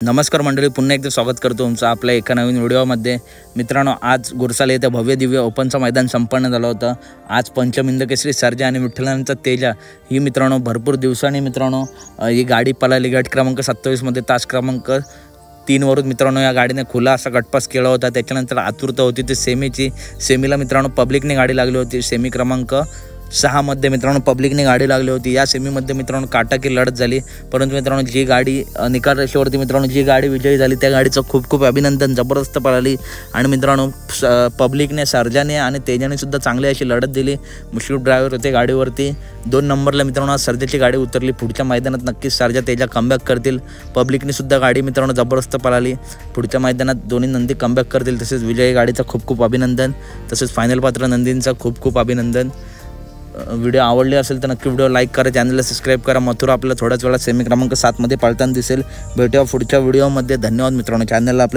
नमस्कार मंडळी, पुन्हा एकदा स्वागत करतो तुमचं आपल्या एका नवीन व्हिडिओमध्ये। मित्रांनो, आज गुरसाले येथे भव्य दिव्य ओपनचं मैदान संपन्न झालं होतं। आज पंचमिंद केसरी सर्जा आणि विठ्ठलांचा तेजा ही मित्रांनो भरपूर दिवसांनी मित्रांनो ही गाडी पळाली। गट क्रमांक 27 मध्ये तास क्रमांक 3 वरून मित्रांनो या गाडीने खुला असा गटपास केला होता। त्याच्यानंतर आतुरता होती ती सेमीला मित्रांनो पब्लिकने गाडी लागली होती। सेमी क्रमांक 6 मध्ये मित्रांनो पब्लिकने गाडी लागली होती। या सेमीमध्ये मित्रांनो काटाकी लढत झाली, परंतु मित्रांनो जी गाडी निकाल रेषेवरती मित्रांनो जी गाडी विजयी झाली त्या गाडीचं खूप खूप अभिनंदन। जबरदस्त पळाली आणि मित्रांनो पब्लिकने सर्जाने आणि तेजाने सुद्धा चांगली अशी लढत दिली। मुश्रीफ ड्रायव्हर होते गाडीवरती। 2 नंबरला मित्रांनो सर्जाची गाडी उतरली। पुढच्या मैदानात नक्कीच सर्जा तेजा कमबॅक करतील। पब्लिकने सुद्धा गाडी मित्रांनो जबरदस्त पळाली। पुढच्या मैदानात दोन्ही नंदी कमबॅक करतील। तसेच विजयी गाडीचं खूप खूप अभिनंदन। तसेच फायनल पात्र नंदींचा खूप खूप अभिनंदन। व्हिडिओ आवडले असेल तर नक्की व्हिडिओ लाईक करा, चॅनलला सबस्क्राइब करा। मथुरा आपल्याला थोड्याच वेळात सेमी क्रमांक 7 मध्ये पळताना दिसेल। भेटूया पुढच्या व्हिडिओमध्ये। धन्यवाद मित्रांनो, चॅनलला आपल्या